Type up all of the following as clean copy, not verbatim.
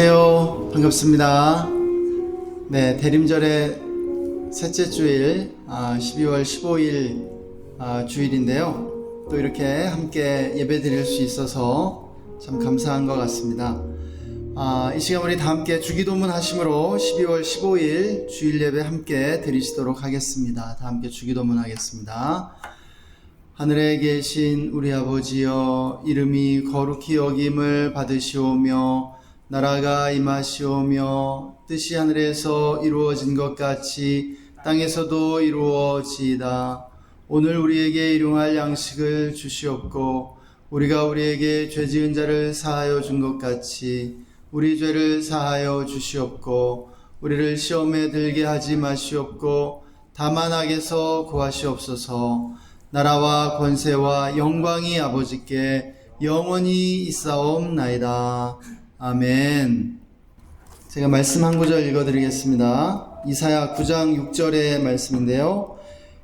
안녕하세요. 반갑습니다. 네, 대림절의 셋째 주일, 12월 15일 주일인데요. 또 이렇게 함께 예배 드릴 수 있어서 참 감사한 것 같습니다. 이 시간 우리 다 함께 주기도문 하심으로 12월 15일 주일 예배 함께 드리시도록 하겠습니다. 다 함께 주기도문 하겠습니다. 하늘에 계신 우리 아버지여, 이름이 거룩히 여김을 받으시오며 나라가 임하시오며 뜻이 하늘에서 이루어진 것 같이 땅에서도 이루어지이다. 오늘 우리에게 일용할 양식을 주시옵고 우리가 우리에게 죄 지은 자를 사하여 준 것 같이 우리 죄를 사하여 주시옵고 우리를 시험에 들게 하지 마시옵고 다만 악에서 구하시옵소서. 나라와 권세와 영광이 아버지께 영원히 있사옵나이다. 아멘. 제가 말씀 한 구절 읽어드리겠습니다. 이사야 9장 6절의 말씀인데요.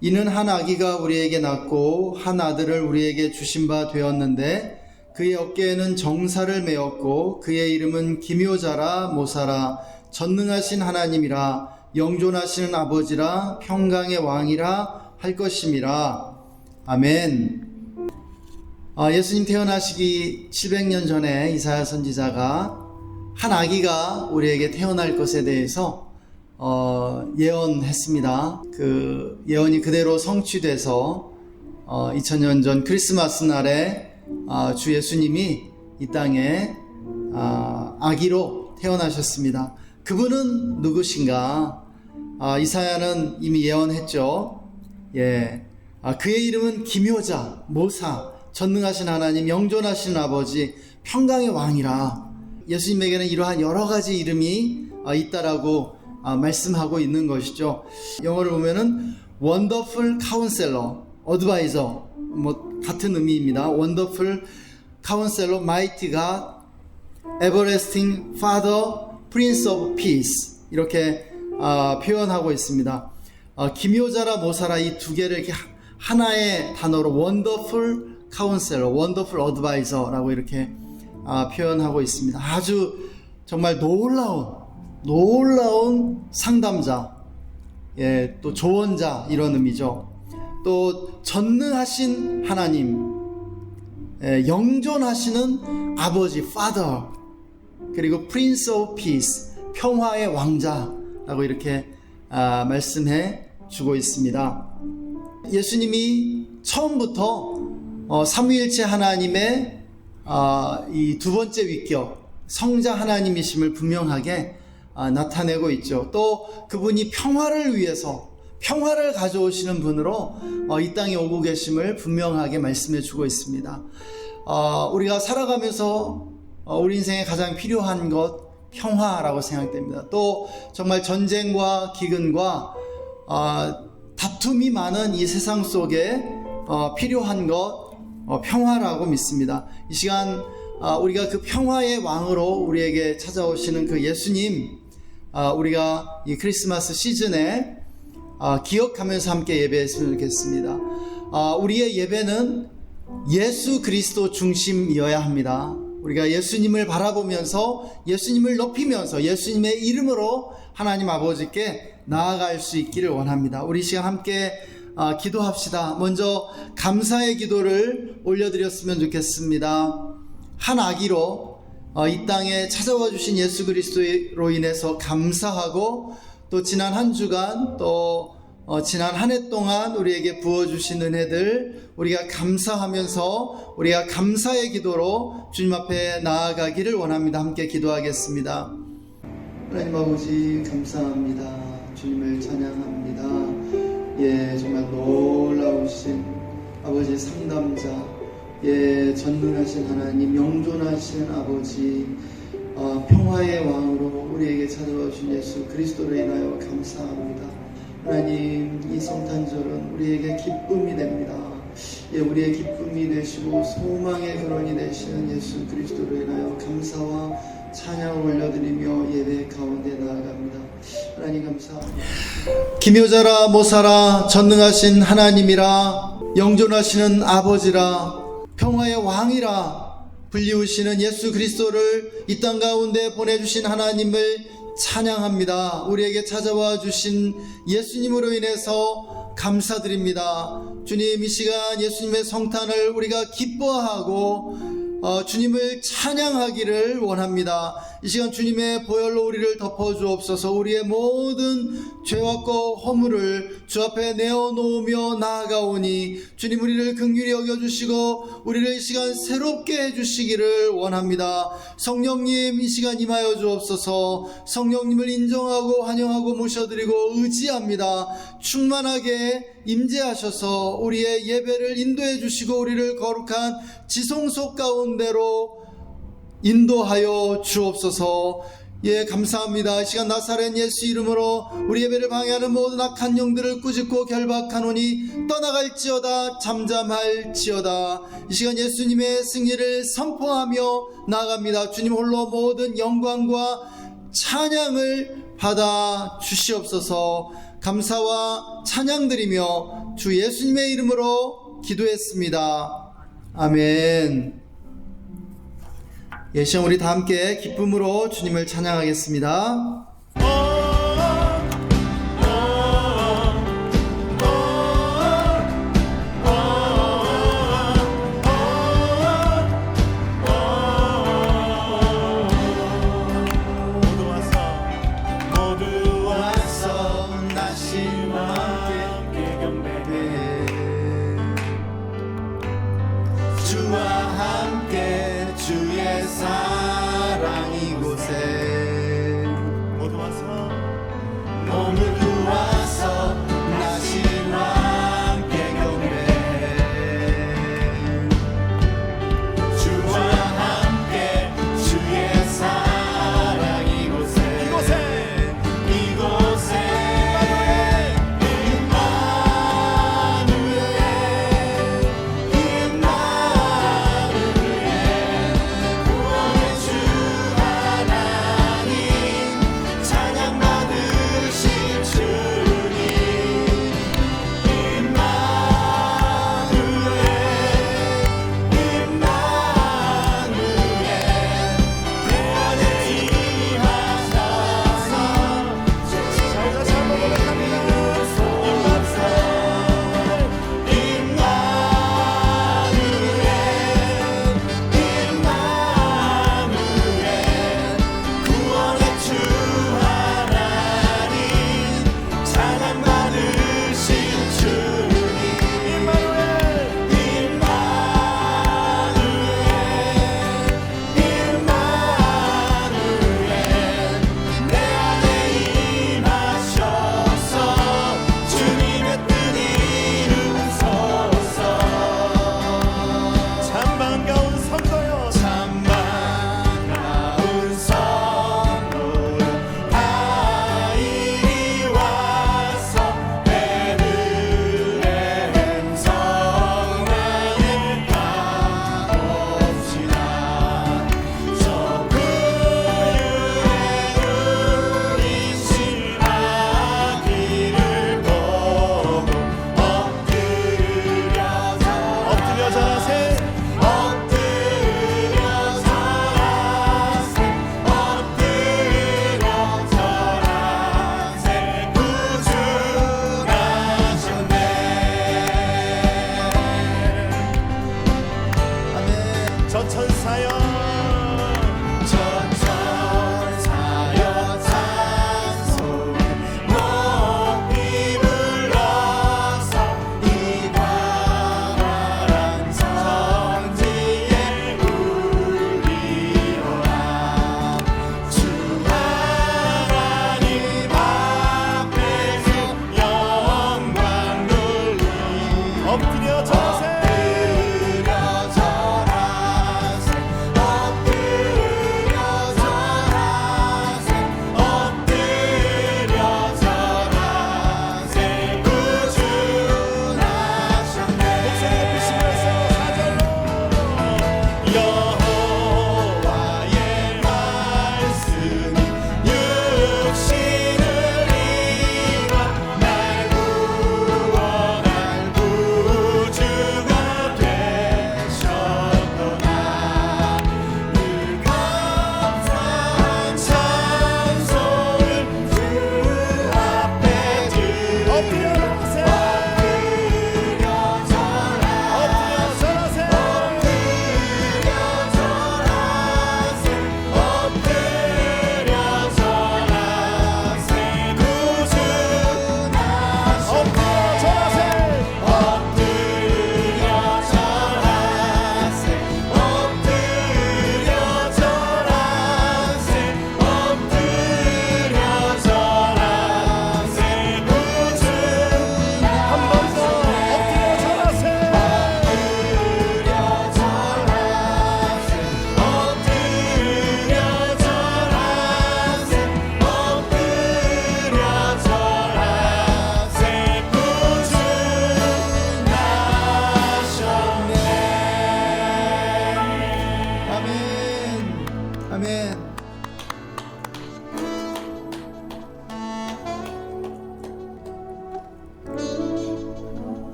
이는 한 아기가 우리에게 낳고 한 아들을 우리에게 주신 바 되었는데 그의 어깨에는 정사를 메었고 그의 이름은 기묘자라 모사라 전능하신 하나님이라 영존하시는 아버지라 평강의 왕이라 할 것임이라. 아멘. 예수님 태어나시기 700년 전에 이사야 선지자가 한 아기가 우리에게 태어날 것에 대해서 예언했습니다. 그 예언이 그대로 성취돼서 2000년 전 크리스마스 날에 주 예수님이 이 땅에 아기로 태어나셨습니다. 그분은 누구신가? 이사야는 이미 예언했죠. 그의 이름은 기묘자, 모사, 전능하신 하나님, 영존하신 아버지, 평강의 왕이라. 예수님에게는 이러한 여러 가지 이름이 있다라고 말씀하고 있는 것이죠. 영어를 보면은 Wonderful Counselor, Advisor, 같은 의미입니다. Wonderful Counselor, Mighty God, Everlasting Father, Prince of Peace 이렇게 표현하고 있습니다. 기묘자라 모사라 이 두 개를 이렇게 하나의 단어로 Wonderful Counselor, Wonderful Advisor라고 이렇게 표현하고 있습니다. 아주 정말 놀라운 상담자, 또 조언자 이런 의미죠. 또 전능하신 하나님, 영존하시는 아버지 Father, 그리고 Prince of Peace, 평화의 왕자라고 이렇게 말씀해 주고 있습니다. 예수님이 처음부터 삼위일체 하나님의 이 두 번째 위격, 성자 하나님이심을 분명하게 나타내고 있죠. 또 그분이 평화를 위해서 평화를 가져오시는 분으로 이 땅에 오고 계심을 분명하게 말씀해 주고 있습니다. 우리가 살아가면서 우리 인생에 가장 필요한 것 평화라고 생각됩니다. 또 정말 전쟁과 기근과 다툼이 많은 이 세상 속에 필요한 것 평화라고 믿습니다. 이 시간 우리가 그 평화의 왕으로 우리에게 찾아오시는 그 예수님, 우리가 이 크리스마스 시즌에 기억하면서 함께 예배했으면 좋겠습니다. 우리의 예배는 예수 그리스도 중심이어야 합니다. 우리가 예수님을 바라보면서 예수님을 높이면서 예수님의 이름으로 하나님 아버지께 나아갈 수 있기를 원합니다. 우리 시간 함께 기도합시다. 먼저 감사의 기도를 올려드렸으면 좋겠습니다. 한 아기로 이 땅에 찾아와 주신 예수 그리스도로 인해서 감사하고 또 지난 한 주간 또 지난 한 해 동안 우리에게 부어주신 은혜들 우리가 감사하면서 우리가 감사의 기도로 주님 앞에 나아가기를 원합니다. 함께 기도하겠습니다. 하나님 아버지 감사합니다. 주님을 찬양합니다. 정말 놀라우신 아버지 상담자, 전능하신 하나님, 영존하신 아버지, 평화의 왕으로 우리에게 찾아와 주신 예수 그리스도로 인하여 감사합니다. 하나님, 이 성탄절은 우리에게 기쁨이 됩니다. 우리의 기쁨이 되시고 소망의 근원이 되시는 예수 그리스도로 인하여 감사와 찬양을 올려드리며 예배 가운데 나아갑니다. 하나님 감사합니다. 기묘자라 모사라 전능하신 하나님이라 영존하시는 아버지라 평화의 왕이라 불리우시는 예수 그리스도를 이 땅 가운데 보내주신 하나님을 찬양합니다. 우리에게 찾아와 주신 예수님으로 인해서 감사드립니다. 주님, 이 시간 예수님의 성탄을 우리가 기뻐하고 주님을 찬양하기를 원합니다. 이 시간 주님의 보혈로 우리를 덮어주옵소서. 우리의 모든 죄와 허물을 주 앞에 내어놓으며 나아가오니 주님, 우리를 긍휼히 여겨주시고 우리를 이 시간 새롭게 해주시기를 원합니다. 성령님, 이 시간 임하여 주옵소서. 성령님을 인정하고 환영하고 모셔드리고 의지합니다. 충만하게 임재하셔서 우리의 예배를 인도해 주시고 우리를 거룩한 지성소 가운데로 인도하여 주옵소서. 예, 감사합니다. 이 시간 나사렛 예수 이름으로 우리 예배를 방해하는 모든 악한 영들을 꾸짖고 결박하노니 떠나갈지어다, 잠잠할지어다. 이 시간 예수님의 승리를 선포하며 나아갑니다. 주님 홀로 모든 영광과 찬양을 받아 주시옵소서. 감사와 찬양드리며 주 예수님의 이름으로 기도했습니다. 아멘. 예, 시간 우리 다 함께 기쁨으로 주님을 찬양하겠습니다. 모두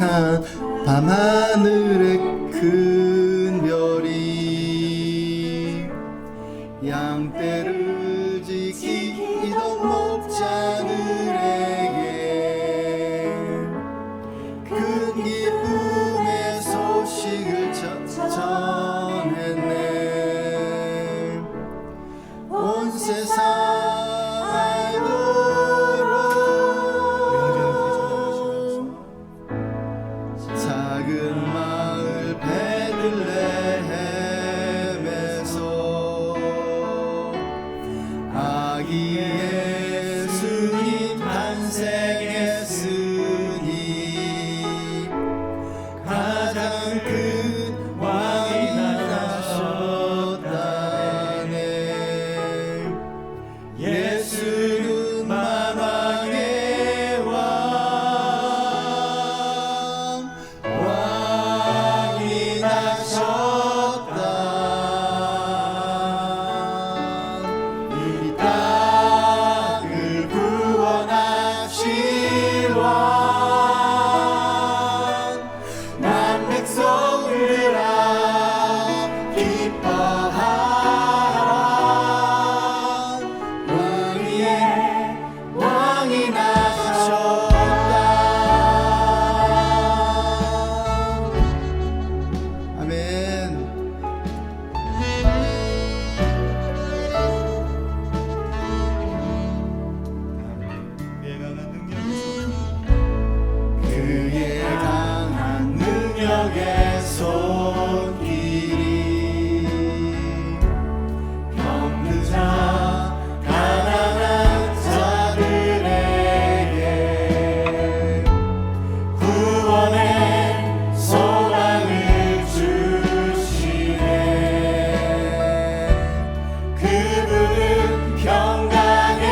반짝한 밤하늘의 큰 별이 양떼를 지키던 목자들에게 큰 기쁨의 소식을 전했네. 온 세상 작은 마을 베들레헴에서 아기 예수님 탄생했으니 가장 큰 왕이 나셨다네. 예수는 만왕의 왕이 나셨다. 이 땅을 구원하실 왕, 만 백성들아 기뻐하라. 왕이 나셨다. 아멘. 그의 강한 능력의 손길이 병드자 가난한 자들에게 구원의 소망을 주시네. 그분은 평강의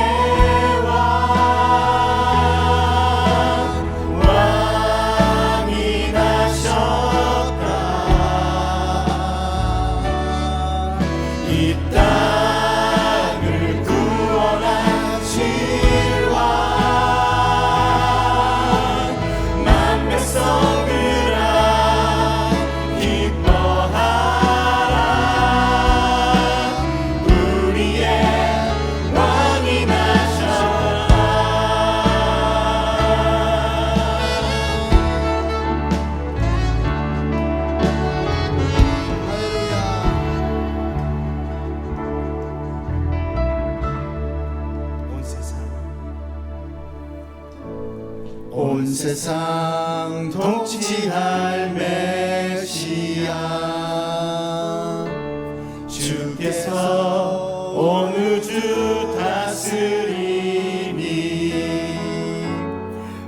왕이 나셨다. 이 땅을 구원하실 왕, 만 백성들아 기뻐하라. 우리의 왕이 나셨다. 온 세상 통치할 메시아, 주께서 온 우주 다스리니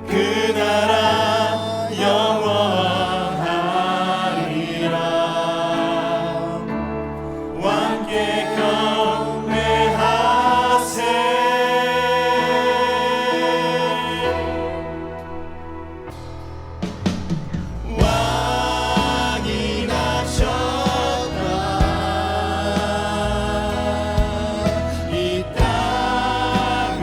그 나라 영원하리라. 왕께 경배하세. 왕이 나셨다. 이 땅을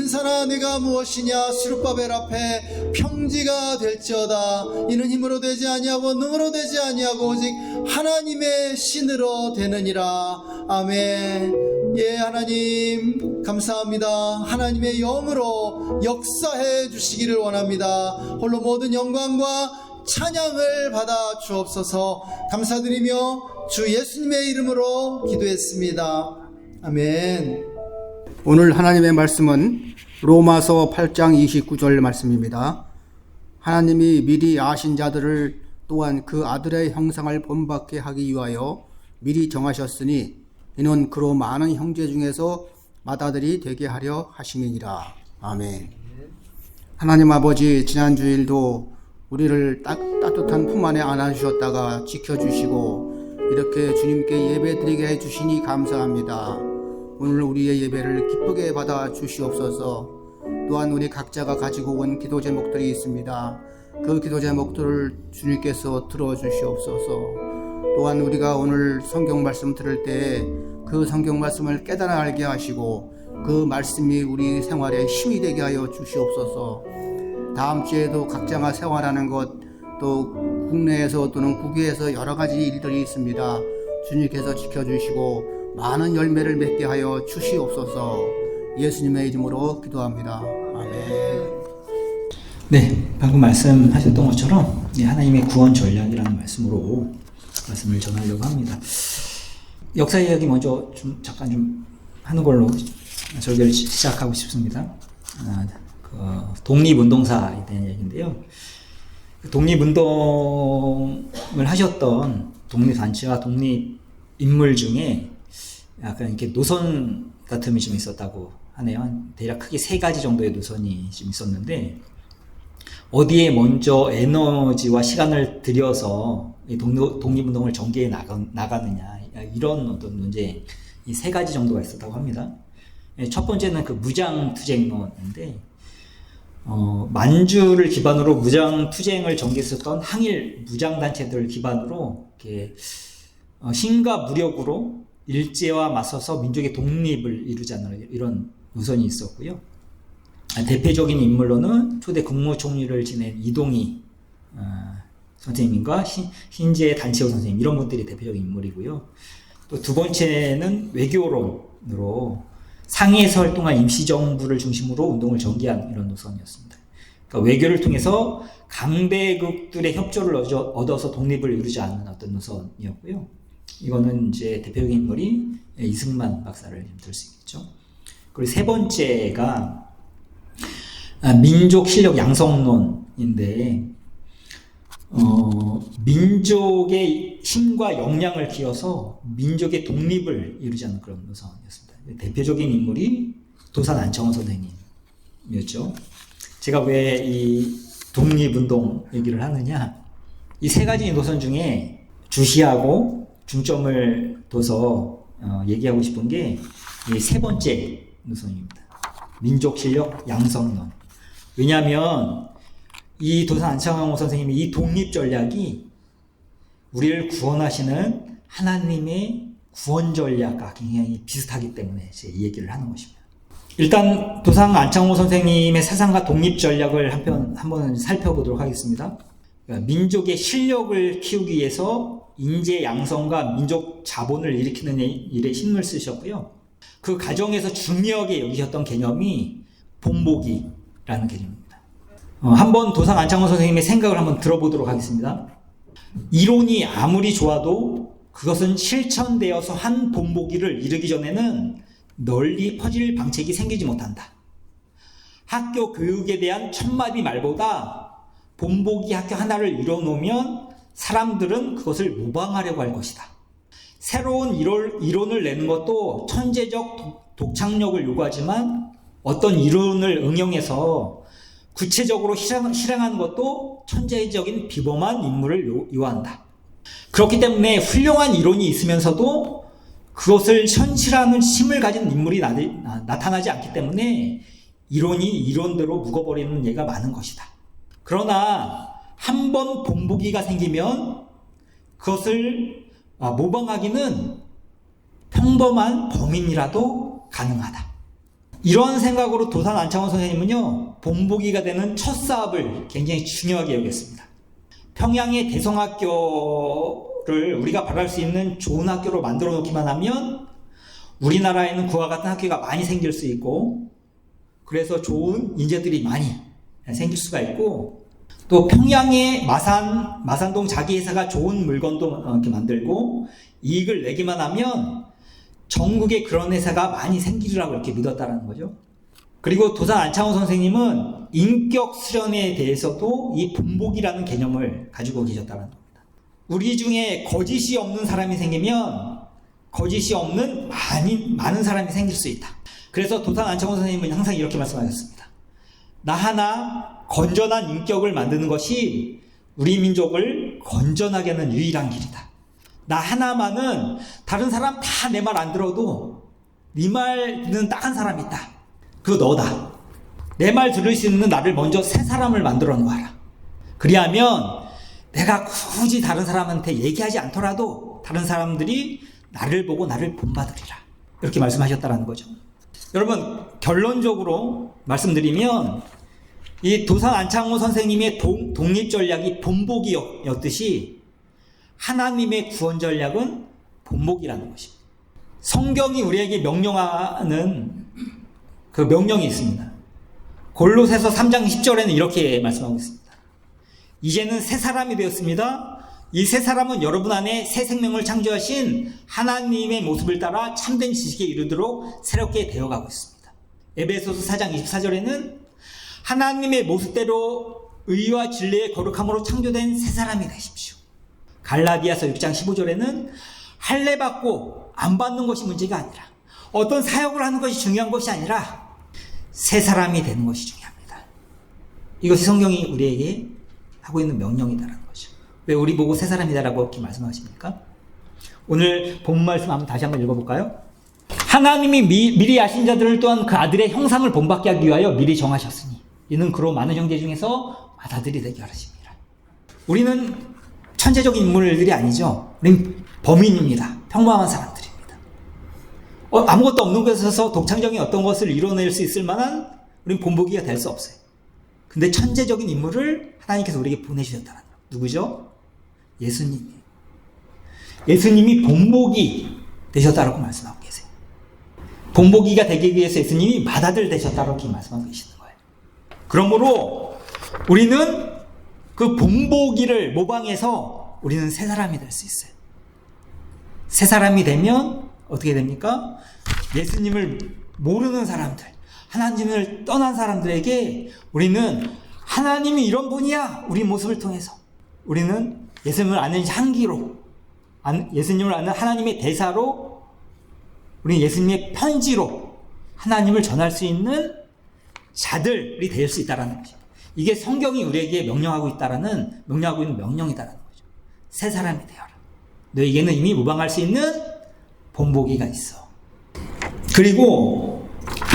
천사나 내가 무엇이냐 스룹바벨 앞에 평지가 될지어다. 이는 힘으로 되지 아니하고 능으로 되지 아니하고 오직 하나님의 신으로 되느니라. 아멘. 예, 하나님 감사합니다. 하나님의 영으로 역사해 주시기를 원합니다. 홀로 모든 영광과 찬양을 받아 주옵소서. 감사드리며 주 예수님의 이름으로 기도했습니다. 아멘. 오늘 하나님의 말씀은 로마서 8장 29절 말씀입니다. 하나님이 미리 아신 자들을 또한 그 아들의 형상을 본받게 하기 위하여 미리 정하셨으니 이는 그로 많은 형제 중에서 맏아들이 되게 하려 하심이니라. 아멘. 하나님 아버지, 지난 주일도 우리를 따뜻한 품 안에 안아주셨다가 지켜주시고 이렇게 주님께 예배드리게 해주시니 감사합니다. 오늘 우리의 예배를 기쁘게 받아 주시옵소서. 또한 우리 각자가 가지고 온 기도 제목들이 있습니다. 그 기도 제목들을 주님께서 들어주시옵소서. 또한 우리가 오늘 성경 말씀 들을 때 그 성경 말씀을 깨달아 알게 하시고 그 말씀이 우리 생활에 힘이 되게 하여 주시옵소서. 다음 주에도 각자가 생활하는 것, 또 국내에서 또는 국외에서 여러 가지 일들이 있습니다. 주님께서 지켜주시고 많은 열매를 맺게 하여 주시옵소서. 예수님의 이름으로 기도합니다. 아멘. 네, 방금 말씀하셨던 것처럼 하나님의 구원 전략이라는 말씀으로 말씀을 전하려고 합니다. 역사 이야기 먼저 잠깐 하는 걸로 설교를 시작하고 싶습니다. 독립운동사에 대한 얘기인데요. 독립운동을 하셨던 독립단체와 독립인물 중에 약간 이렇게 노선 같음이 좀 있었다고 하네요. 대략 크게 3가지 정도의 노선이 좀 있었는데, 어디에 먼저 에너지와 시간을 들여서 독립운동을 전개해 나가느냐, 이런 어떤 문제, 이 3가지 정도가 있었다고 합니다. 첫 번째는 그 무장투쟁론인데, 만주를 기반으로 무장투쟁을 전개했었던 항일 무장단체들을 기반으로 이렇게 힘과 무력으로 일제와 맞서서 민족의 독립을 이루자는 이런 노선이 있었고요. 대표적인 인물로는 초대 국무총리를 지낸 이동희 선생님과 흰재 단체호 선생님, 이런 분들이 대표적인 인물이고요. 또 두 번째는 외교론으로 상해에서 활동한 임시정부를 중심으로 운동을 전개한 이런 노선이었습니다. 그러니까 외교를 통해서 강대국들의 협조를 얻어서 독립을 이루자는 어떤 노선이었고요. 이거는 이제 대표적인 인물이 이승만 박사를 들 수 있겠죠. 그리고 세 번째가 민족 실력 양성론인데, 민족의 힘과 역량을 기어서 민족의 독립을 이루자는 그런 노선이었습니다. 대표적인 인물이 도산 안창호 선생님이었죠. 제가 왜 이 독립운동 얘기를 하느냐, 이 3가지 노선 중에 주시하고 중점을 둬서 얘기하고 싶은 게 이 3번째 노선입니다. 민족 실력 양성론. 왜냐하면 이 도산 안창호 선생님의 이 독립 전략이 우리를 구원하시는 하나님의 구원 전략과 굉장히 비슷하기 때문에 제가 이 얘기를 하는 것입니다. 일단 도산 안창호 선생님의 사상과 독립 전략을 한번 살펴보도록 하겠습니다. 그러니까 민족의 실력을 키우기 위해서 인재 양성과 민족 자본을 일으키는 일에 힘을 쓰셨고요. 그 과정에서 중요하게 여기셨던 개념이 본보기라는 개념입니다. 한번 도산 안창호 선생님의 생각을 한번 들어보도록 하겠습니다. 이론이 아무리 좋아도 그것은 실천되어서 한 본보기를 이루기 전에는 널리 퍼질 방책이 생기지 못한다. 학교 교육에 대한 천마디 말보다 본보기 학교 하나를 이뤄놓으면 사람들은 그것을 모방하려고 할 것이다. 새로운 이론을 내는 것도 천재적 독창력을 요구하지만 어떤 이론을 응용해서 구체적으로 실행하는 것도 천재적인 비범한 인물을 요한다. 그렇기 때문에 훌륭한 이론이 있으면서도 그것을 현실하는 힘을 가진 인물이 나타나지 않기 때문에 이론이 이론대로 묵어버리는 예가 많은 것이다. 그러나 한 번 본보기가 생기면 그것을 모방하기는 평범한 범인이라도 가능하다. 이런 생각으로 도산 안창호 선생님은요, 본보기가 되는 첫 사업을 굉장히 중요하게 여겼습니다. 평양의 대성학교를 우리가 바랄 수 있는 좋은 학교로 만들어 놓기만 하면 우리나라에는 그와 같은 학교가 많이 생길 수 있고, 그래서 좋은 인재들이 많이 생길 수가 있고, 또 평양의 마산동 자기 회사가 좋은 물건도 이렇게 만들고 이익을 내기만 하면 전국에 그런 회사가 많이 생기리라고 이렇게 믿었다는 거죠. 그리고 도산 안창호 선생님은 인격 수련에 대해서도 이 본보기라는 개념을 가지고 계셨다는 겁니다. 우리 중에 거짓이 없는 사람이 생기면 거짓이 없는 많은 사람이 생길 수 있다. 그래서 도산 안창호 선생님은 항상 이렇게 말씀하셨습니다. 나 하나 건전한 인격을 만드는 것이 우리 민족을 건전하게 하는 유일한 길이다. 나 하나만은 다른 사람 다 내 말 안 들어도 네 말 듣는 딱 한 사람이 있다. 그거 너다. 내 말 들을 수 있는 나를 먼저 새 사람을 만들어 놓아라. 그리하면 내가 굳이 다른 사람한테 얘기하지 않더라도 다른 사람들이 나를 보고 나를 본받으리라. 이렇게 말씀하셨다는 거죠. 여러분, 결론적으로 말씀드리면 이 도산 안창호 선생님의 독립 전략이 본보기였듯이 하나님의 구원 전략은 본보기라는 것입니다. 성경이 우리에게 명령하는 그 명령이 있습니다. 골로새서 3장 10절에는 이렇게 말씀하고 있습니다. 이제는 새 사람이 되었습니다. 이 새 사람은 여러분 안에 새 생명을 창조하신 하나님의 모습을 따라 참된 지식에 이르도록 새롭게 되어가고 있습니다. 에베소서 4장 24절에는 하나님의 모습대로 의와 진리의 거룩함으로 창조된 새 사람이 되십시오. 갈라디아서 6장 15절에는 할례 받고 안 받는 것이 문제가 아니라 어떤 사역을 하는 것이 중요한 것이 아니라 새 사람이 되는 것이 중요합니다. 이것이 성경이 우리에게 하고 있는 명령이다라는 거죠. 왜 우리 보고 새 사람이다라고 이렇게 말씀하십니까? 오늘 본문 말씀 한번 다시 한번 읽어볼까요? 하나님이 미리 아신 자들을 또한 그 아들의 형상을 본받게 하기 위하여 미리 정하셨으니 이는 그로 많은 형제 중에서 맏아들이 되게 하십니다. 우리는 천재적인 인물들이 아니죠. 우리는 범인입니다. 평범한 사람들입니다. 아무것도 없는 곳에서 독창적인 어떤 것을 이뤄낼 수 있을 만한 우리는 본보기가 될 수 없어요. 근데 천재적인 인물을 하나님께서 우리에게 보내주셨다는 거예요. 누구죠? 예수님이. 예수님이 본보기 되셨다라고 말씀하고 계세요. 본보기가 되기 위해서 예수님이 맏아들 되셨다라고 말씀하고 계시는 거예요. 그러므로 우리는 그 본보기를 모방해서 우리는 새 사람이 될 수 있어요. 새 사람이 되면 어떻게 됩니까? 예수님을 모르는 사람들, 하나님을 떠난 사람들에게 우리는 하나님이 이런 분이야, 우리 모습을 통해서 우리는 예수님을 아는 향기로, 예수님을 아는 하나님의 대사로, 우리는 예수님의 편지로 하나님을 전할 수 있는 자들이 될 수 있다는 거죠. 이게 성경이 우리에게 명령하고 있는 명령이다라는 거죠. 새 사람이 되어라. 너에게는 이미 모방할 수 있는 본보기가 있어. 그리고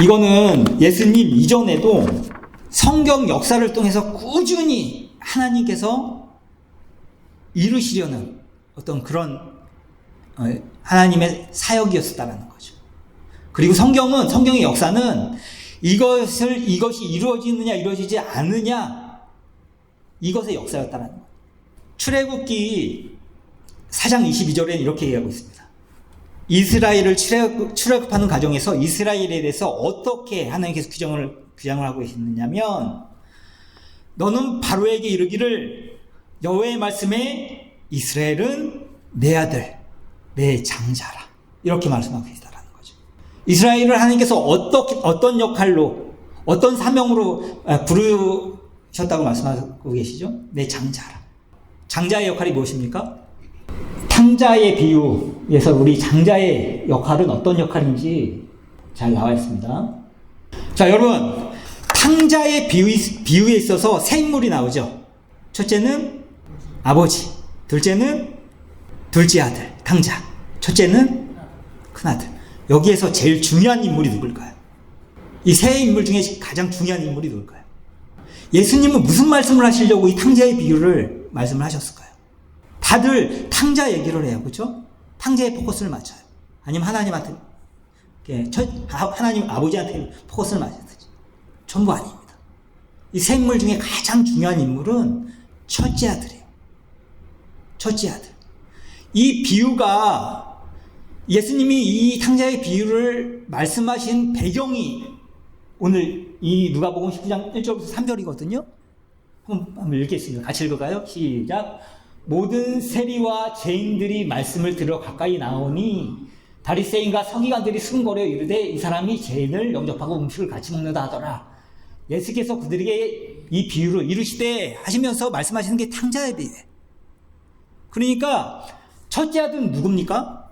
이거는 예수님 이전에도 성경 역사를 통해서 꾸준히 하나님께서 이루시려는 어떤 그런 하나님의 사역이었다라는 거죠. 그리고 성경의 역사는 이것이 이루어지느냐 이루어지지 않느냐 이것의 역사였다는 거예요. 출애굽기 4장 22절에는 이렇게 얘기하고 있습니다. 이스라엘을 출애굽하는 과정에서 이스라엘에 대해서 어떻게 하나님께서 규정을 하고 계시느냐면 너는 바로에게 이르기를 여호와의 말씀에 이스라엘은 내 아들 내 장자라 이렇게 말씀하고 계시다라는 거죠. 이스라엘을 하나님께서 어떤 역할로 어떤 사명으로 부르셨다고 말씀하고 계시죠? 내 장자라. 장자의 역할이 무엇입니까? 탕자의 비유에서 우리 장자의 역할은 어떤 역할인지 잘 나와 있습니다. 자, 여러분, 탕자의 비유에 있어서 세 인물이 나오죠. 첫째는 아버지, 둘째는 둘째 아들, 탕자, 첫째는 큰아들. 여기에서 제일 중요한 인물이 누굴까요? 이 세 인물 중에 가장 중요한 인물이 누굴까요? 예수님은 무슨 말씀을 하시려고 이 탕자의 비유를 말씀을 하셨을까요? 다들 탕자 얘기를 해요. 그렇죠? 탕자의 포커스를 맞춰요. 아니면 하나님한테 하나님 아버지한테 포커스를 맞췄지. 전부 아닙니다. 이 세 인물 중에 가장 중요한 인물은 첫째 아들이에요. 첫째 아들. 이 비유가 예수님이 이 탕자의 비유를 말씀하신 배경이 오늘 이 누가복음 19장 1절부터 3절이거든요. 한번 읽겠습니다. 같이 읽을까요? 시작. 모든 세리와 죄인들이 말씀을 들어 가까이 나오니 바리새인과 서기관들이 수군거려 이르되 이 사람이 죄인을 영접하고 음식을 같이 먹는다 하더라. 예수께서 그들에게 이 비유를 이루시되 하시면서 말씀하시는 게 탕자의 비유예요. 그러니까 첫째 아들은 누굽니까?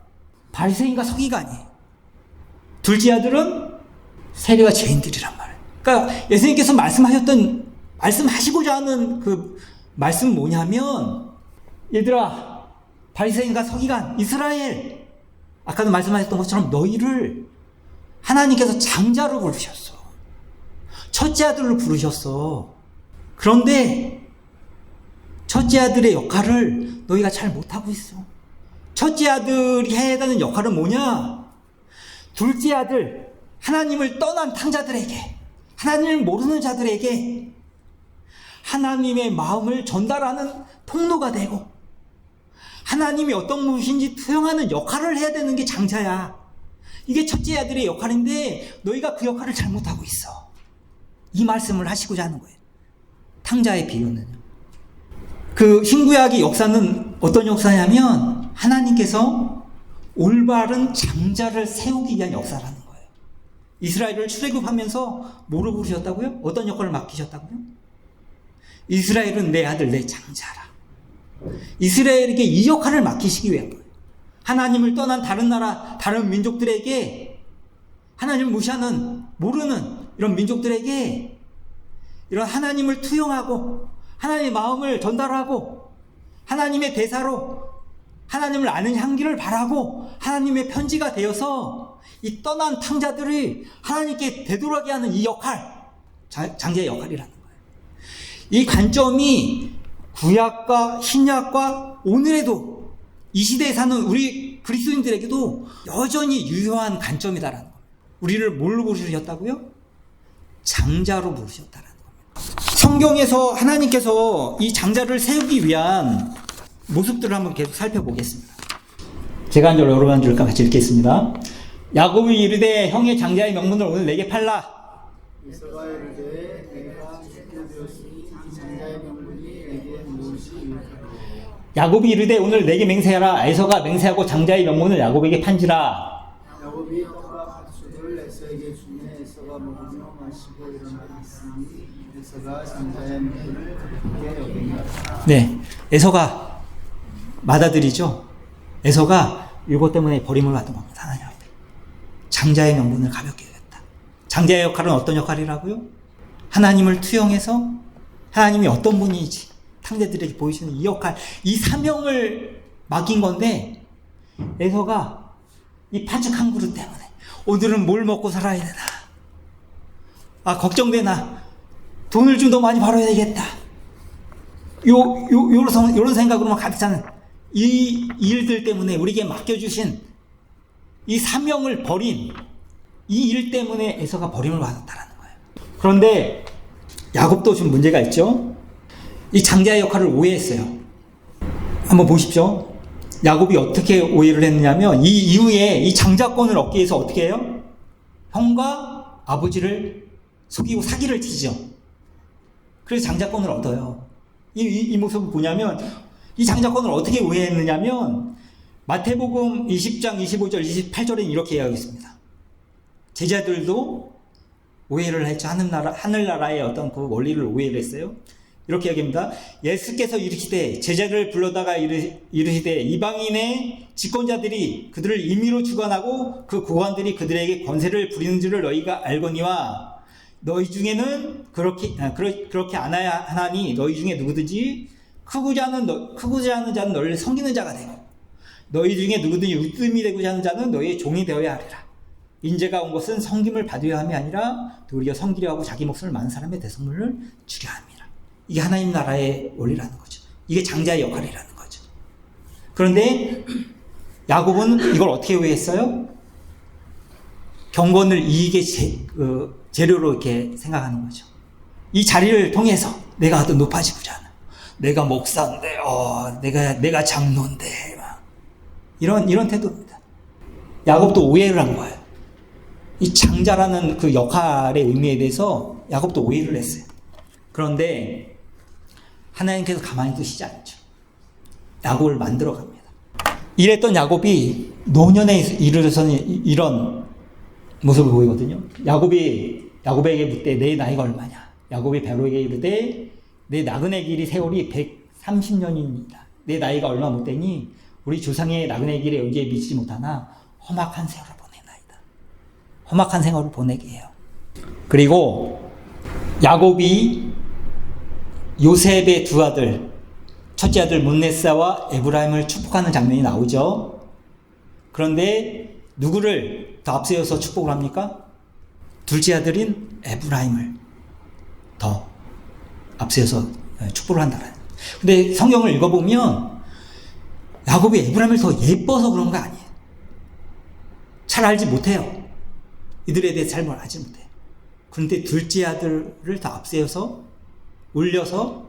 바리새인과 서기관이에요. 둘째 아들은 세리와 죄인들이란 말이에요. 그러니까 예수님께서 말씀하시고자 하는 그 말씀은 뭐냐면, 얘들아, 바리새인과 서기관, 이스라엘, 아까도 말씀하셨던 것처럼 너희를 하나님께서 장자로 부르셨어. 첫째 아들로 부르셨어. 그런데 첫째 아들의 역할을 너희가 잘 못하고 있어. 첫째 아들이 해야 되는 역할은 뭐냐? 둘째 아들, 하나님을 떠난 탕자들에게, 하나님을 모르는 자들에게 하나님의 마음을 전달하는 통로가 되고 하나님이 어떤 분이신지 투영하는 역할을 해야 되는 게 장자야. 이게 첫째 아들의 역할인데 너희가 그 역할을 잘못하고 있어. 이 말씀을 하시고자 하는 거예요. 탕자의 비유는요. 그 신구약의 역사는 어떤 역사냐면 하나님께서 올바른 장자를 세우기 위한 역사라는 거예요. 이스라엘을 출애굽하면서 뭐를 부르셨다고요? 어떤 역할을 맡기셨다고요? 이스라엘은 내 아들, 내 장자라. 이스라엘에게 이 역할을 맡기시기 위한 거예요. 하나님을 떠난 다른 나라, 다른 민족들에게, 하나님을 무시하는, 모르는 이런 민족들에게 이런 하나님을 투영하고 하나님의 마음을 전달하고 하나님의 대사로 하나님을 아는 향기를 바라고 하나님의 편지가 되어서 이 떠난 탕자들을 하나님께 되돌아게 하는 이 역할, 장자의 역할이라는 거예요. 이 관점이 구약과 신약과 오늘에도 이 시대에 사는 우리 그리스도인들에게도 여전히 유효한 관점이다라는 거예요. 우리를 뭘로 부르셨다고요? 장자로 부르셨다라는 겁니다. 성경에서 하나님께서 이 장자를 세우기 위한 모습들을 한번 계속 살펴보겠습니다. 제가 한 절 여러분 한 줄 같이 읽겠습니다. 야곱이 이르되 형의 장자의 명분을 오늘 내게 팔라. 에서가 이르되 내가 죽게 되었으니 장자의 명분이 내게 무엇이 유익하리요. 야곱이 이르되 오늘 내게 맹세하라. 에서가 맹세하고 장자의 명분을 야곱에게 판지라. 야곱이 떡과 팥죽을 에서에게 주매 에서가 먹으며 마시고 일어나 있으니 에서가 장자의 명분을 그렇게 여기니라. 네, 에서가 맏아들이죠. 에서가 이것 때문에 버림을 받은 겁니다. 하나님 앞에. 장자의 명분을 가볍게 여겼다. 장자의 역할은 어떤 역할이라고요? 하나님을 투영해서 하나님이 어떤 분인지 탕자들에게 보여주는 이 역할, 이 사명을 맡긴 건데, 에서가 이 팥죽 한 그릇 때문에 오늘은 뭘 먹고 살아야 되나? 아, 걱정되나? 돈을 좀 더 많이 벌어야 되겠다. 요런 생각으로만 가득 차는 이 일들 때문에 우리에게 맡겨주신 이 사명을 버린 이 일 때문에 에서가 버림을 받았다라는 거예요. 그런데 야곱도 좀 문제가 있죠. 이 장자의 역할을 오해했어요. 한번 보십시오. 야곱이 어떻게 오해를 했느냐면 이 이후에 이 장자권을 얻기 위해서 어떻게 해요? 형과 아버지를 속이고 사기를 치죠. 그래서 장자권을 얻어요. 이 모습을 보냐면 이 장자권을 어떻게 오해했느냐면 마태복음 20장 25절 28절에는 이렇게 이야기하고 있습니다. 제자들도 오해를 했죠. 하늘나라의 어떤 그 원리를 오해를 했어요. 이렇게 이야기합니다. 예수께서 이르시되 제자들을 불러다가 이르시되 이방인의 집권자들이 그들을 임의로 주관하고 그 고관들이 그들에게 권세를 부리는 줄을 너희가 알거니와 너희 중에는 그렇게 안아야 하나니 너희 중에 누구든지 크고자 하는 자는 너희를 섬기는 자가 되고 너희 중에 누구든지 으뜸이 되고자 하는 자는 너희의 종이 되어야 하리라. 인재가 온 것은 섬김을 받으려 함이 아니라 도리어 섬기려 하고 자기 목숨을 많은 사람의 대속물을 주려 함이라. 이게 하나님 나라의 원리라는 거죠. 이게 장자의 역할이라는 거죠. 그런데 야곱은 이걸 어떻게 오해했어요? 경건을 이익의 재료로 이렇게 생각하는 거죠. 이 자리를 통해서 내가 더 높아지고자 하는, 내가 목사인데, 내가 장로인데, 막 이런 태도입니다. 야곱도 오해를 한 거예요. 이 장자라는 그 역할의 의미에 대해서 야곱도 오해를 했어요. 그런데 하나님께서 가만히 두시지 않죠. 야곱을 만들어 갑니다. 이랬던 야곱이 노년에 이르러서는 이런 모습을 보이거든요. 야곱에게 묻되 내 나이가 얼마냐? 야곱이 베로에게 이르되 내 나그네 길이 세월이 130년입니다. 내 나이가 얼마 못 되니 우리 조상의 나그네 길에 여기에 미치지 못하나 험악한 세월을 보내나이다. 험악한 생활을 보내게 해요. 그리고 야곱이 요셉의 두 아들, 첫째 아들 문네사와 에브라임을 축복하는 장면이 나오죠. 그런데 누구를 더 앞세워서 축복을 합니까? 둘째 아들인 에브라임을 더 앞세워서 축복을 한다는. 근데 성경을 읽어보면 야곱이 에브라임을 더 예뻐서 그런 거 아니에요. 잘 알지 못해요. 이들에 대해 잘 알지 못해요. 그런데 둘째 아들을 더 앞세워서 올려서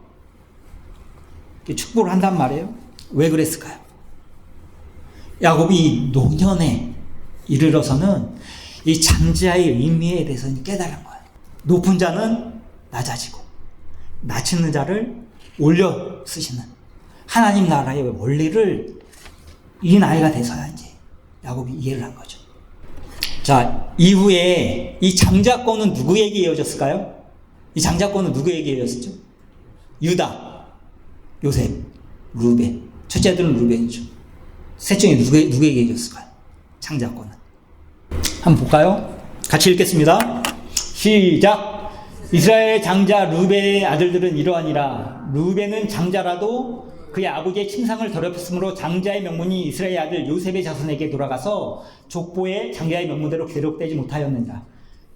이렇게 축복을 한단 말이에요. 왜 그랬을까요? 야곱이 노년에 이르러서는 이 장자의 의미에 대해서 깨달은 거예요. 높은 자는 낮아지고 낮추는 자를 올려 쓰시는 하나님 나라의 원리를 이 나이가 돼서야 이제 야곱이 이해를 한 거죠. 자, 이후에 이 장자권은 누구에게 이어졌을까요? 이 장자권은 누구에게 이어졌죠? 유다, 요셉, 루벤. 첫째 아들은 루벤이죠. 셋 중에 누구에게 이어졌을까요? 장자권은. 한번 볼까요? 같이 읽겠습니다. 시작. 이스라엘 장자 루벤의 아들들은 이러하니라. 루벤은 장자라도 그의 아버지의 침상을 더럽혔으므로 장자의 명문이 이스라엘 아들 요셉의 자손에게 돌아가서 족보에 장자의 명문대로 기록되지 못하였느니라.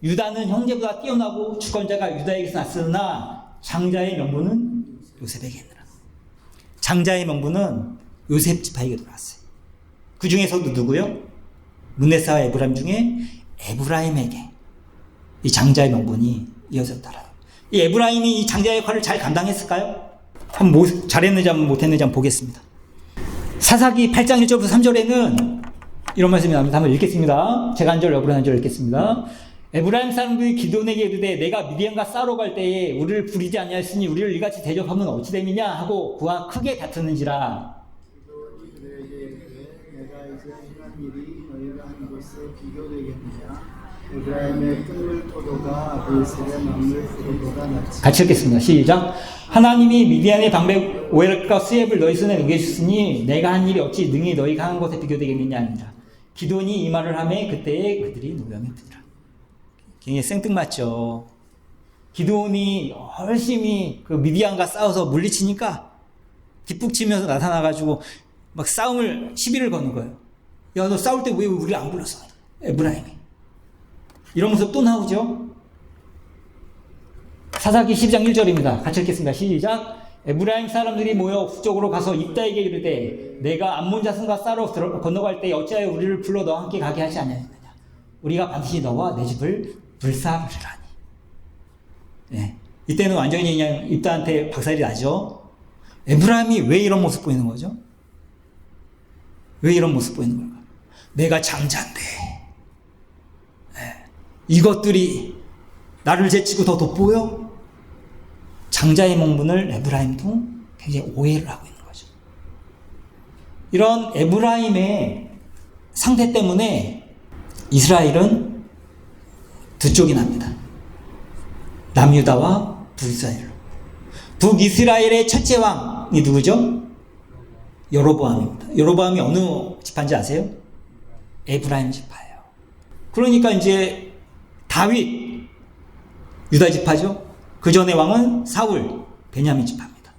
유다는 형제보다 뛰어나고 주권자가 유다에게서 났으나 장자의 명분은 요셉에게 있느라. 장자의 명분은 요셉 지파에게 돌아왔어요. 그 중에서도 누구요? 문네사와 에브라임 중에 에브라임에게 이 장자의 명분이 이어졌더라. 이 에브라임이 이 장자의 역할을 잘 감당했을까요? 한번 잘했는지 못했는지 한번 보겠습니다. 사사기 8장 1절부터 3절에는 이런 말씀이 나옵니다. 한번 읽겠습니다. 제가 한 절, 여러분 한 절 읽겠습니다. 에브라임 사람들이 기드온에게 이르되 내가 미디안과 싸우러 갈 때에 우리를 부리지 아니하였으니 우리를 이같이 대접하면 어찌 됨이냐 하고 그와 크게 다투는지라. 기도원이 그들에게 이르되 내가 이제 행한 일이 너희가 한 것에 비교되겠느냐? 에브라임의 끈물 포도가 베셀의 만물 포도보다 낫지. 같이 읽겠습니다. 시작. 하나님이 미디안의 방백 오엘과 스엡을 너희 손에 넘겨주셨으니 내가 한 일이 어찌 능히 너희 강한 것에 비교되겠느냐 아니라. 기도원이 이 말을 하매 그때에 그들이 노염이 드니라. 굉장히 생뚱맞죠. 기도원이 열심히 그 미디안과 싸워서 물리치니까 뒷북치면서 나타나가지고 막 싸움을 시비를 거는 거예요. 야, 너 싸울 때 왜 우리 안 불렀어? 에브라임이. 이런 모습 또 나오죠. 사사기 12장 1절입니다. 같이 읽겠습니다. 시작. 에브라임 사람들이 모여 북쪽으로 가서 입다에게 이르되 내가 암몬 자손과 싸러 건너갈 때 어찌하여 우리를 불러 너와 함께 가게 하지 아니하였느냐. 우리가 반드시 너와 내 집을 불사르리라니. 네. 이때는 완전히 그냥 입다한테 박살이 나죠. 에브라임이 왜 이런 모습 보이는 거죠? 왜 이런 모습 보이는 걸까? 내가 장자인데 이것들이 나를 제치고 더 돋보여? 장자의 명분을 에브라임도 굉장히 오해를 하고 있는 거죠. 이런 에브라임의 상태 때문에 이스라엘은 두 쪽이 납니다. 남유다와 북이스라엘. 북이스라엘의 첫째 왕이 누구죠? 여로보암입니다. 여로보암이 어느 지파인지 아세요? 에브라임 지파예요. 그러니까 이제 다윗, 유다 지파죠. 그 전의 왕은 사울, 베냐민 지파입니다.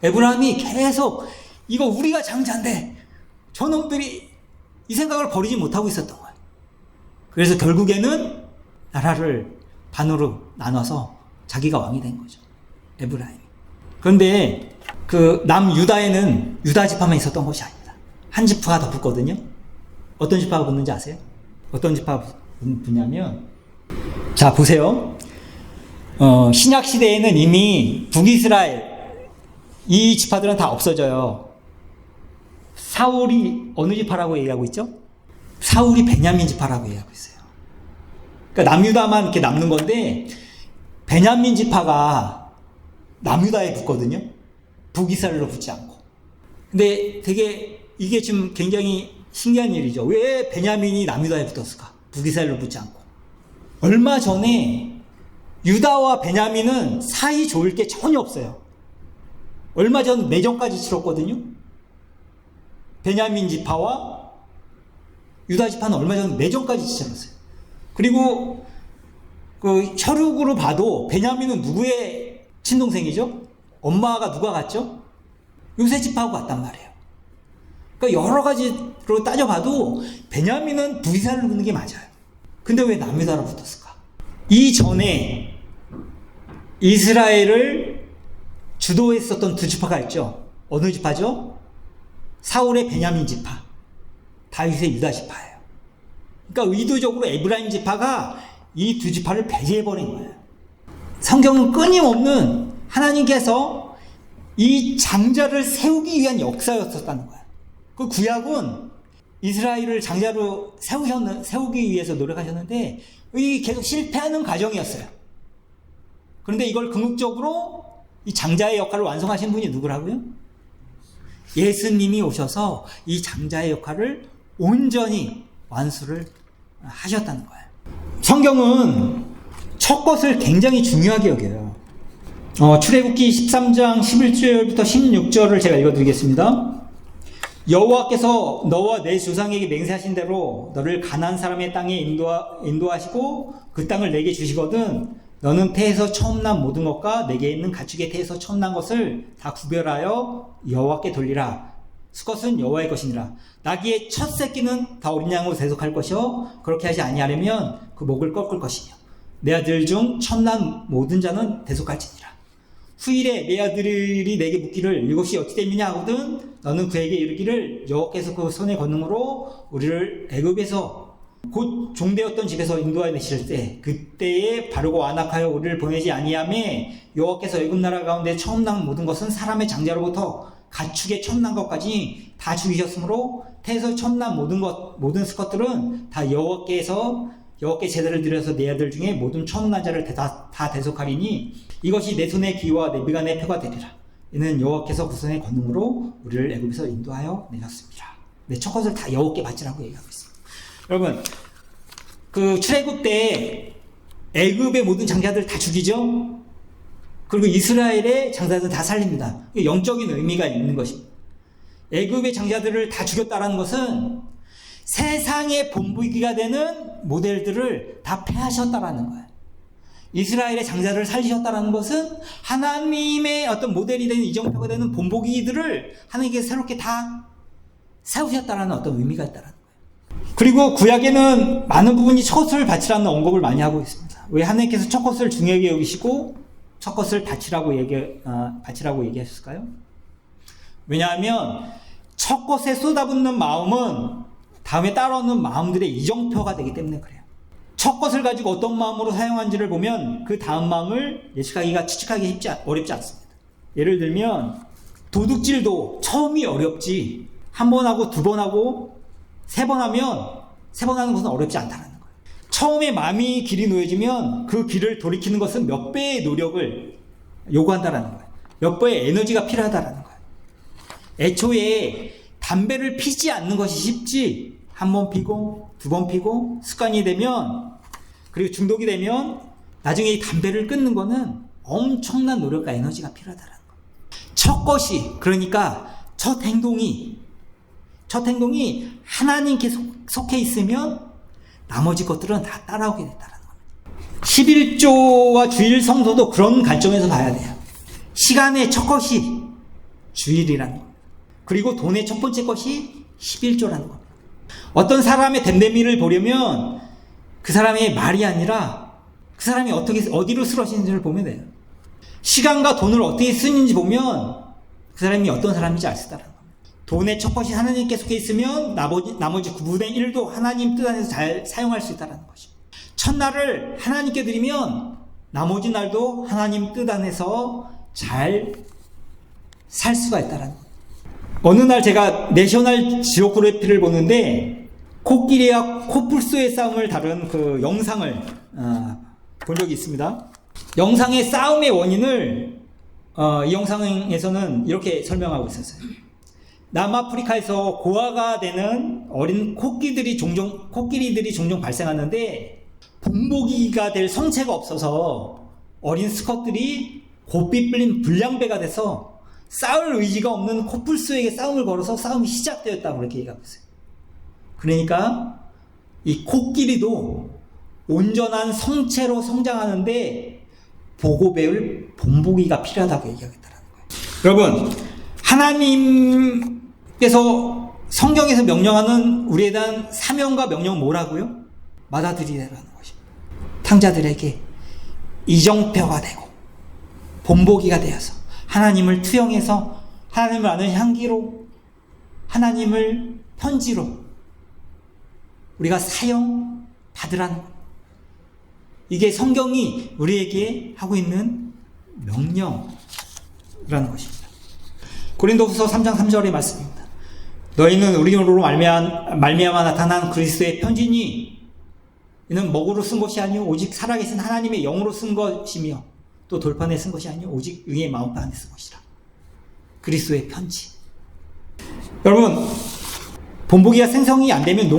에브라임이 계속 이거 우리가 장자인데 저놈들이 이 생각을 버리지 못하고 있었던 거예요. 그래서 결국에는 나라를 반으로 나눠서 자기가 왕이 된 거죠. 에브라임. 그런데 그 남유다에는 유다 지파만 있었던 것이 아닙니다. 한 지파가 더 붙거든요. 어떤 지파가 붙는지 아세요? 어떤 지파가 분야면, 자 보세요. 신약 시대에는 이미 북이스라엘 이 지파들은 다 없어져요. 사울이 어느 지파라고 얘기하고 있죠? 사울이 베냐민 지파라고 얘기하고 있어요. 그러니까 남유다만 이렇게 남는 건데, 베냐민 지파가 남유다에 붙거든요. 북이스라엘로 붙지 않고. 근데 되게 이게 좀 굉장히 신기한 일이죠. 왜 베냐민이 남유다에 붙었을까? 북이스라엘로 붙지 않고. 얼마 전에 유다와 베냐민은 사이 좋을 게 전혀 없어요. 얼마 전 내전까지 치렀거든요. 베냐민 지파와 유다 지파는 얼마 전 내전까지 치렀어요. 그리고 그 혈육으로 봐도 베냐민은 누구의 친동생이죠? 엄마가 누가 같죠? 요셉 지파하고 같단 말이에요. 그러니까 여러 가지로 따져봐도 베냐민은 북이스라엘로 붙는 게 맞아요. 근데 왜 남유다로 붙었을까? 이전에 이스라엘을 주도했었던 두 지파가 있죠. 어느 지파죠? 사울의 베냐민 지파, 다윗의 유다 지파예요. 그러니까 의도적으로 에브라임 지파가 이 두 지파를 배제해버린 거예요. 성경은 끊임없는 하나님께서 이 장자를 세우기 위한 역사였었다는 거예요. 그 구약은 이스라엘을 장자로 세우기 위해서 노력하셨는데 이 계속 실패하는 과정이었어요. 그런데 이걸 궁극적으로 이 장자의 역할을 완성하신 분이 누구라고요? 예수님이 오셔서 이 장자의 역할을 온전히 완수를 하셨다는 거예요. 성경은 첫 것을 굉장히 중요하게 여겨요. 출애굽기 13장 11절부터 16절을 제가 읽어드리겠습니다. 여호와께서 너와 내 조상에게 맹세하신 대로 너를 가나안 사람의 땅에 인도하시고 그 땅을 내게 주시거든 너는 태에서 처음 난 모든 것과 내게 있는 가축의 태에서 처음 난 것을 다 구별하여 여호와께 돌리라. 수컷은 여호와의 것이니라. 나귀의 첫 새끼는 다 어린 양으로 대속할 것이요 그렇게 하지 아니하려면 그 목을 꺾을 것이며 내 아들 중 처음 난 모든 자는 대속할지니라. 후일에 내 아들이 내게 묻기를 이것이 어찌 됨이냐 하거든 너는 그에게 이르기를 여호와께서 그 손의 권능으로 우리를 애굽에서 곧 종되었던 집에서 인도하여 내실 때 그때에 바르고 완악하여 우리를 보내지 아니하매 여호와께서 애굽 나라 가운데 처음 난 모든 것은 사람의 장자로부터 가축의 처음 난 것까지 다 죽이셨으므로 태에서 처음 난 모든 수컷들은 다 여호와께 제단을 드려서 내 아들 중에 모든 처음 난 자를 다 대속하리니 이것이 내 손의 기와 내 미간의 표가 되리라. 이는 여호와께서 그 손의 권능으로 우리를 애굽에서 인도하여 내셨습니다. 네, 첫 것을 다 여호와께 바치라고 얘기하고 있습니다. 여러분, 그 출애굽 때 애굽의 모든 장자들 다 죽이죠. 그리고 이스라엘의 장자들 다 살립니다. 영적인 의미가 있는 것입니다. 애굽의 장자들을 다 죽였다는 것은 세상의 본보기가 되는 모델들을 다 패하셨다라는 거예요. 이스라엘의 장자를 살리셨다는 것은 하나님의 어떤 모델이 되는 이정표가 되는 본보기들을 하나님께서 새롭게 다 세우셨다라는 어떤 의미가 있다는 거예요. 그리고 구약에는 많은 부분이 첫 것을 바치라는 언급을 많이 하고 있습니다. 왜 하나님께서 첫 것을 중요하게 여기시고 첫 것을 바치라고 얘기하셨을까요? 왜냐하면 첫 것에 쏟아붓는 마음은 다음에 따라오는 마음들의 이정표가 되기 때문에 그래요. 첫 것을 가지고 어떤 마음으로 사용한지를 보면 그 다음 마음을 예측하기가 추측하기 어렵지 않습니다. 예를 들면 도둑질도 처음이 어렵지 한 번 하고 두 번 하고 세 번 하는 것은 어렵지 않다는 거예요. 처음에 마음이 길이 놓여지면 그 길을 돌이키는 것은 몇 배의 노력을 요구한다는 거예요. 몇 배의 에너지가 필요하다는 거예요. 애초에 담배를 피지 않는 것이 쉽지 한 번 피고 두 번 피고 습관이 되면 그리고 중독이 되면 나중에 이 담배를 끊는 거는 엄청난 노력과 에너지가 필요하다는 거예요. 첫 것이 그러니까 첫 행동이 하나님께 속해 있으면 나머지 것들은 다 따라오게 됐다는 겁니다. 11조와 주일 성소도 그런 관점에서 봐야 돼요. 시간의 첫 것이 주일이라는 겁니다. 그리고 돈의 첫 번째 것이 11조라는 겁니다. 어떤 사람의 됨됨이를 보려면 그 사람의 말이 아니라 그 사람이 어디로 쓰러지는지를 보면 돼요. 시간과 돈을 어떻게 쓰는지 보면 그 사람이 어떤 사람인지 알 수 있다는 겁니다. 돈의 첫 것이 하나님께 속해 있으면 나머지 9분의 1도 하나님 뜻 안에서 잘 사용할 수 있다는 것입니다. 첫날을 하나님께 드리면 나머지 날도 하나님 뜻 안에서 잘 살 수가 있다라는 거예요. 어느 날 제가 내셔널 지오그래피를 보는데 코끼리와 코뿔소의 싸움을 다룬 그 영상을 본 적이 있습니다. 영상의 싸움의 원인을 이 영상에서는 이렇게 설명하고 있었어요. 남아프리카에서 고아가 되는 어린 코끼리들이 종종 발생하는데 본보기가 될 성체가 없어서 어린 수컷들이 고삐 뿔린 불량배가 돼서 싸울 의지가 없는 코뿔소에게 싸움을 걸어서 싸움이 시작되었다고 그렇게 얘기하고 있어요. 그러니까 이 코끼리도 온전한 성체로 성장하는데 보고 배울 본보기가 필요하다고 얘기하겠다는 거예요. 여러분, 하나님께서 성경에서 명령하는 우리에 대한 사명과 명령은 뭐라고요? 받아들이라는 것입니다. 탕자들에게 이정표가 되고 본보기가 되어서 하나님을 투영해서 하나님을 아는 향기로 하나님을 편지로 우리가 사용 받으라는 것. 이게 성경이 우리에게 하고 있는 명령이라는 것입니다. 고린도후서 3장 3절의 말씀입니다. 너희는 우리로 말미암아 나타난 그리스도의 편지니 이는 먹으로 쓴 것이 아니요 오직 살아계신 하나님의 영으로 쓴 것이며 또 돌판에 쓴 것이 아니요 오직 의의 마음판에 쓴 것이라. 그리스도의 편지. 여러분, 본보기가 생성이 안 되면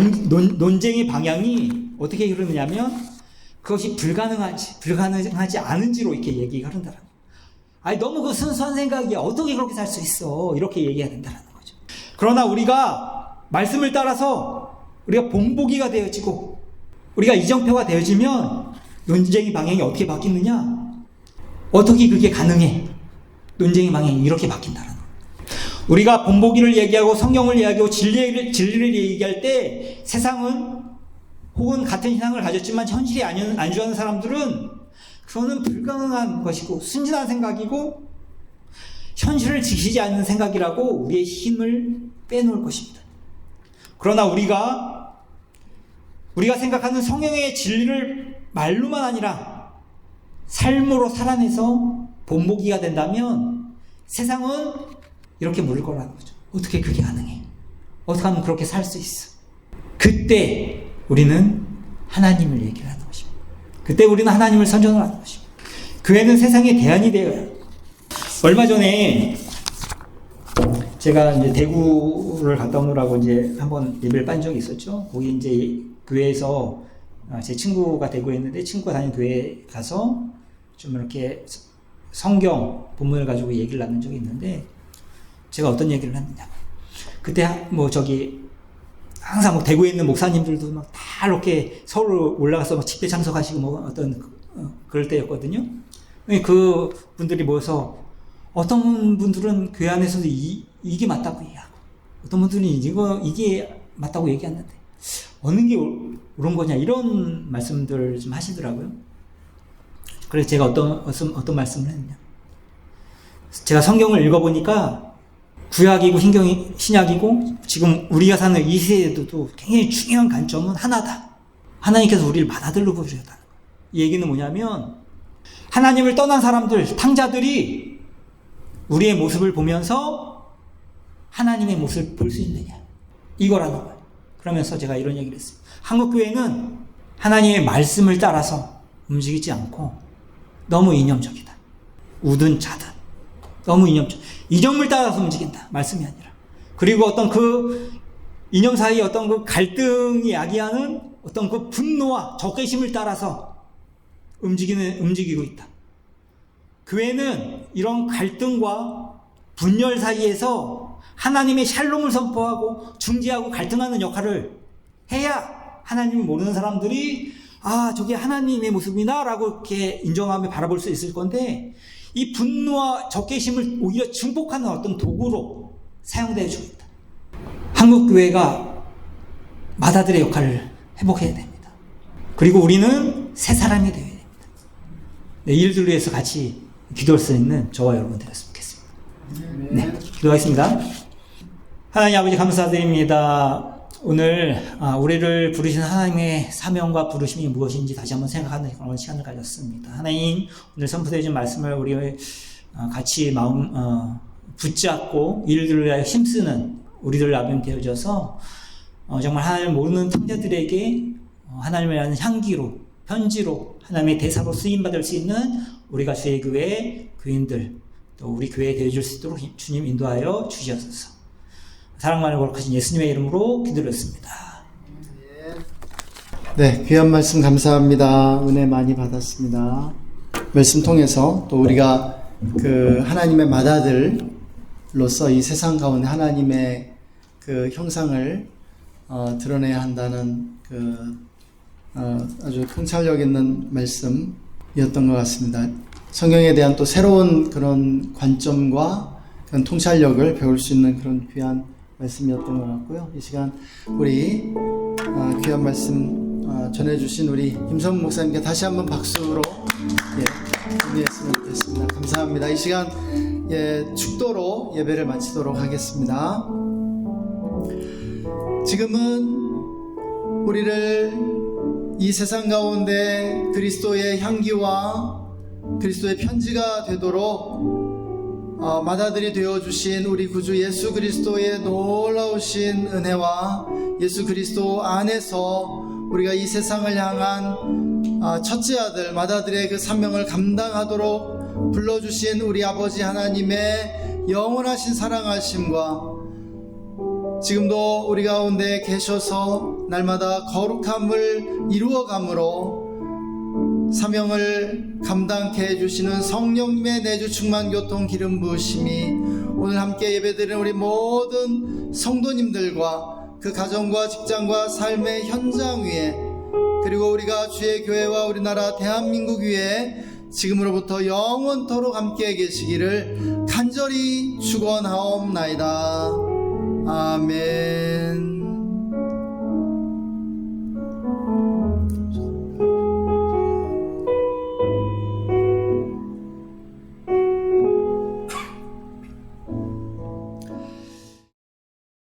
논쟁의 방향이 어떻게 흐르느냐면 그것이 불가능하지 않은지로 이렇게 얘기가 흐른다는 거예요. 아니, 너무 그 순수한 생각이야. 어떻게 그렇게 살 수 있어? 이렇게 얘기해야 된다는 거죠. 그러나 우리가 말씀을 따라서 우리가 본보기가 되어지고 우리가 이정표가 되어지면 논쟁의 방향이 어떻게 바뀌느냐? 어떻게 그게 가능해? 논쟁의 방향이 이렇게 바뀐다는 거예요. 우리가 본보기를 얘기하고 성경을 얘기하고 진리를 얘기할 때 세상은 혹은 같은 신앙을 가졌지만 현실이 안주하는 사람들은 그거는 불가능한 것이고 순진한 생각이고 현실을 지키지 않는 생각이라고 우리의 힘을 빼놓을 것입니다. 그러나 우리가 생각하는 성경의 진리를 말로만 아니라 삶으로 살아내서 본보기가 된다면 세상은 이렇게 물을 거라는 거죠. 어떻게 그게 가능해? 어떻게 하면 그렇게 살 수 있어? 그때 우리는 하나님을 얘기를 하는 것입니다. 그때 우리는 하나님을 선전을 하는 것입니다. 교회는 세상의 대안이 되어요. 얼마 전에 제가 이제 대구를 갔다 오느라고 이제 한번 예배를 빤 적이 있었죠. 거기 이제 교회에서 제 친구가 대구에 있는데 친구가 다니는 교회에 가서 좀 이렇게 성경 본문을 가지고 얘기를 나눈 적이 있는데 제가 어떤 얘기를 했느냐. 그때 항상 대구에 있는 목사님들도 막 다 이렇게 서울 올라가서 막 집회 참석하시고 뭐 어떤 그럴 때였거든요. 그 분들이 모여서 어떤 분들은 교회 안에서도 이게 맞다고 얘기하고 어떤 분들은 이게 맞다고 얘기하는데 어느 게 옳은 거냐 이런 말씀들을 좀 하시더라고요. 그래서 제가 어떤 말씀을 했느냐. 제가 성경을 읽어보니까 구약이고 신약이고 지금 우리가 사는 이 시대에도 굉장히 중요한 관점은 하나다. 하나님께서 우리를 받아들여 보셨다는 거예요. 이 얘기는 뭐냐면 하나님을 떠난 사람들, 탕자들이 우리의 모습을 보면서 하나님의 모습을 볼 수 있느냐. 이거라는 거예요. 그러면서 제가 이런 얘기를 했어요. 한국교회는 하나님의 말씀을 따라서 움직이지 않고 너무 이념적이다. 우든 자든 너무 이념을 따라서 움직인다. 말씀이 아니라. 그리고 어떤 그 이념 사이에 어떤 그 갈등이 야기하는 어떤 그 분노와 적개심을 따라서 움직이고 있다. 교회는 이런 갈등과 분열 사이에서 하나님의 샬롬을 선포하고 중재하고 갈등하는 역할을 해야 하나님을 모르는 사람들이 저게 하나님의 모습이나 라고 이렇게 인정하며 바라볼 수 있을 건데 이 분노와 적개심을 오히려 증폭하는 어떤 도구로 사용되어 주고 있다. 한국교회가 마다들의 역할을 회복해야 됩니다. 그리고 우리는 새 사람이 되어야 됩니다. 네, 이 일들을 위해서 같이 기도할 수 있는 저와 여러분 되었으면 좋겠습니다. 네, 기도하겠습니다. 하나님 아버지 감사드립니다. 오늘 우리를 부르신 하나님의 사명과 부르심이 무엇인지 다시 한번 생각하는 그런 시간을 가졌습니다. 하나님, 오늘 선포되어 준 말씀을 우리 같이 마음 붙잡고 일들을 위하여 힘쓰는 우리들 나름 되어져서 정말 하나님을 모르는 탕자들에게 하나님을 아는 향기로, 편지로, 하나님의 대사로 쓰임받을 수 있는 우리가 주의 교회 교인들, 또 우리 교회에 되어줄 수 있도록 주님 인도하여 주시옵소서. 사랑만을 거룩하신 예수님의 이름으로 기도드렸습니다. 네, 귀한 말씀 감사합니다. 은혜 많이 받았습니다. 말씀 통해서 또 우리가 그 하나님의 맏아들로서 이 세상 가운데 하나님의 그 형상을 드러내야 한다는 아주 통찰력 있는 말씀이었던 것 같습니다. 성경에 대한 또 새로운 그런 관점과 그런 통찰력을 배울 수 있는 그런 귀한 말씀이었던 것 같고요. 이 시간 우리 귀한 말씀 전해주신 우리 김성문 목사님께 다시 한번 박수로 준비했으면 좋겠습니다. 감사합니다. 이 시간 축도로 예배를 마치도록 하겠습니다. 지금은 우리를 이 세상 가운데 그리스도의 향기와 그리스도의 편지가 되도록 맏아들이 되어주신 우리 구주 예수 그리스도의 놀라우신 은혜와 예수 그리스도 안에서 우리가 이 세상을 향한 첫째 아들 맏아들의 그 사명을 감당하도록 불러주신 우리 아버지 하나님의 영원하신 사랑하심과 지금도 우리 가운데 계셔서 날마다 거룩함을 이루어감으로 사명을 감당케 해주시는 성령님의 내주 충만 교통 기름 부으심이 오늘 함께 예배드리는 우리 모든 성도님들과 그 가정과 직장과 삶의 현장 위에 그리고 우리가 주의 교회와 우리나라 대한민국 위에 지금으로부터 영원토록 함께 계시기를 간절히 축원하옵나이다. 아멘.